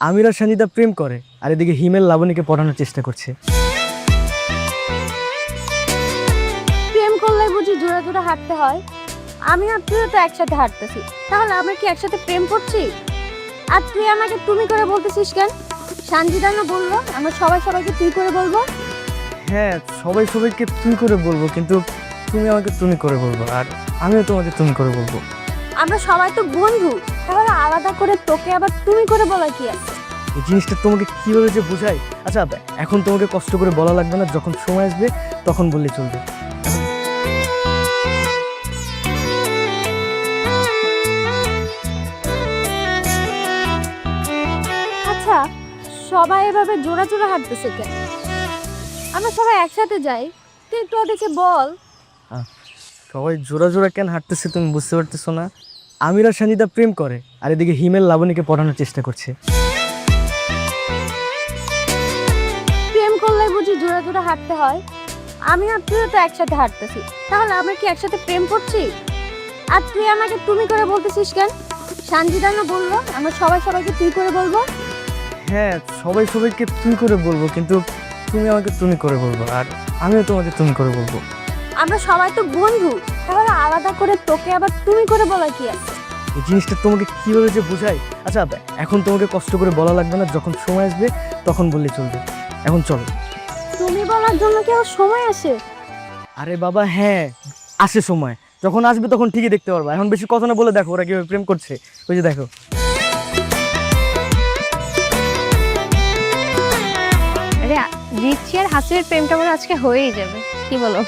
আমির আর সানিদা প্রেম করে, আর এদিকে হিমেল লাবণীকে পড়ানোর চেষ্টা করছে। প্রেম করলে বুঝি জোড়া জোড়া হাঁটতে হয়? আমি আর তুইও তো একসাথে হাঁটতেছি, তাহলে আমরা কি একসাথে প্রেম করছি? আর তুই আমাকে তুমি করে বলতেছিস কেন? সানজিদা না বললো আমরা সবাই সবাইকে তুই করে বলবো? হ্যাঁ, সবাই সবাইকে তুই করে বলবো, কিন্তু তুমি আমাকে তুমি করে বলবো, আর আমিও তোমাকে তুমি করে বলবো। আমরা সবাই তো বন্ধু, তাহলে আলাদা করে তোকে আবার তুমি করে বলা কি আছে? এই জিনিসটা তোমাকে কিভাবে যে বোঝাই। আচ্ছা, এখন তোমাকে কষ্ট করে বলা লাগবে না, যখন সময় আসবে তখন বললে চলবে। আচ্ছা, সবাই এভাবে জোড়া জোড়া হাঁটতেছে কেন? আমরা সবাই একসাথে যাই, তুই একটু ওদেরকে বল। সবাই জোড়া জোড়া কেন হাঁটতেছে তুমি বুঝতে পারতেছো না? আমির আর সানিদা প্রেম করে, আর এদিকে হিমেল লাবণীকে পড়ানোর চেষ্টা করছে। প্রেম করলে বুঝি জোড়া জোড়া হাঁটতে হয়? আমি আর তুইও তো একসাথে হাঁটতেছি, তাহলে আমরা কি একসাথে প্রেম করছি? আর তুই আমাকে তুমি করে বলতেছিস কেন? সানজিদা না বললো আমরা সবাই সবাইকে তুই করে বলবো? হ্যাঁ, সবাই সবাইকে তুই করে বলবো, কিন্তু তুমি আমাকে তুমি করে বলবো, আর আমিও তোমাকে তুমি করে বলবো। আমরা সবাই তো বন্ধু, তাহলে আলাদা করে তোকে আবার তুমি করে বলা কি আছে? এই জিনিসটা তোমাকে কিভাবে যে বোঝাই। আচ্ছা, এখন তোমাকে কষ্ট করে বলা লাগবে না, যখন সময় আসবে তখন বললে চলবে। এখন চলো। তুমি বলার জন্য কি আর সময় আসে? আরে বাবা, হ্যাঁ আসে সময়, যখন আসবে তখন ঠিকই দেখতে পারবা। এখন বেশি কথা না বলে দেখো ওরা কিভাবে প্রেম করছে, ওই যে দেখো। আরে রিচি আর হাসির প্রেমটা মনে হয় আজকে হয়েই যাবে, কি বলো?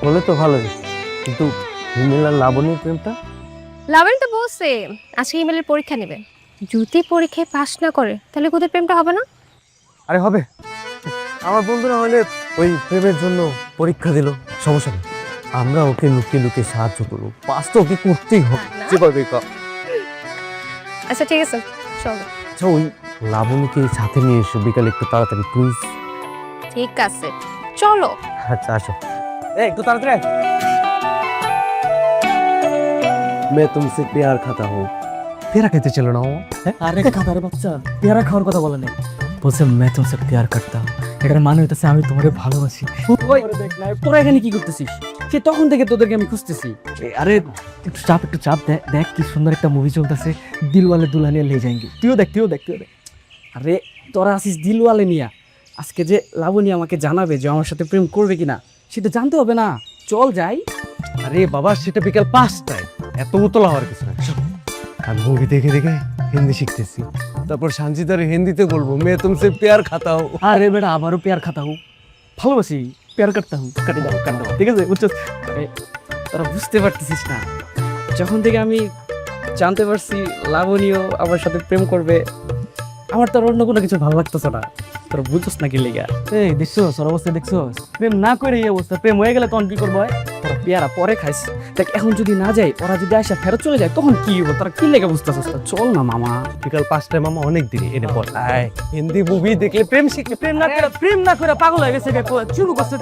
বলে তো ভালো, কিন্তু হিমেল আর লাবণীর প্রেমটা। লাবণী তো বলছে আজকে ইমেলের পরীক্ষা নেবে, যদি পরীক্ষায় পাস না করে তাহলে ওদের প্রেমটা হবে না। আরে হবে, আমার বন্ধুরা হলে ওই প্রেমের জন্য পরীক্ষা দিল, সমস্যা নেই, আমরা ওকে লুকিয়ে লুকিয়ে সাহায্য করবো, পাস তো ওকে করতেই হবে। যেভাবে হোক। আচ্ছা ঠিক আছে, চলো। আচ্ছা, ওই লাবণীকে সাথে নিয়ে এসো বিকালে একটু তাড়াতাড়ি প্লিজ। ঠিক আছে চলো। আচ্ছা আসো, একটু তাড়াতাড়ি। मैं तुमसे प्यार खाता हूँ। পেয়ারা খেতে চলো না ও? আরে খাতার বাচ্চা, পেয়ারা খাওয়ার কথা বলে নাই, বলছে मैं तुमसे प्यार करता हूँ। এটার মানে হইতেছে আমি তোমাকে ভালোবাসি। ওই তোরা এখানে কি করতেছিস? সে তখন থেকে তোদেরকে আমি খুঁজতেছি। আরে একটু চাপ দেখ কি সুন্দর একটা মুভি চলতেছে, দিলওয়ালে দুলহানিয়া লে যাएंगे। তুইও দেখ। আরে তোরা আসিস দিলওয়ালে নিয়া, আজকে যে লাবণী আমাকে জানাবে যে আমার সাথে প্রেম করবে কিনা সেটা জানতে হবে না, চল যাই। আরে বাবা, সেটা বিকাল 5টায়, এত উতলা হওয়ার কিছু না। আমি মুভি দেখে দেখে হিন্দি শিখতেছি, তারপর সানজিদার হিন্দিতে বলবো মে তুমসে প্যার খাতা হো। আরে বেটা, আবারও প্যার খাতা হুঁ, ভালোবাসি, প্যার করতা হুঁ, কাটি দাও, ঠিক আছে বুঝছো? তোরা বুঝতে পারতেছিস না, যখন থেকে আমি জানতে পারছি লাবণীও আমার সাথে প্রেম করবে, আমার তো আর অন্য কোনো কিছু ভালো লাগতেছে না। তোরা বুঝছস না কি লেগা? এই দেখছো ওর অবস্থা, দেখছো? প্রেম না করে এই অবস্থা, প্রেম হয়ে গেলে তখন কি করবো? তোরা পেয়ারা পরে খাইস, দেখ এখন যদি না যাই, ওরা যদি আসা ফেরত চলে যায় তখন কি হবো? তোরা কি লেগে বুঝতেছিস? চল না মামা। বিকাল 5টায় মামা অনেক দেরি, এনে পড়। হিন্দি মুভি দেখলে প্রেম শিখলে প্রেম না করে পাগল হয়ে গেছে, শুরু করছে।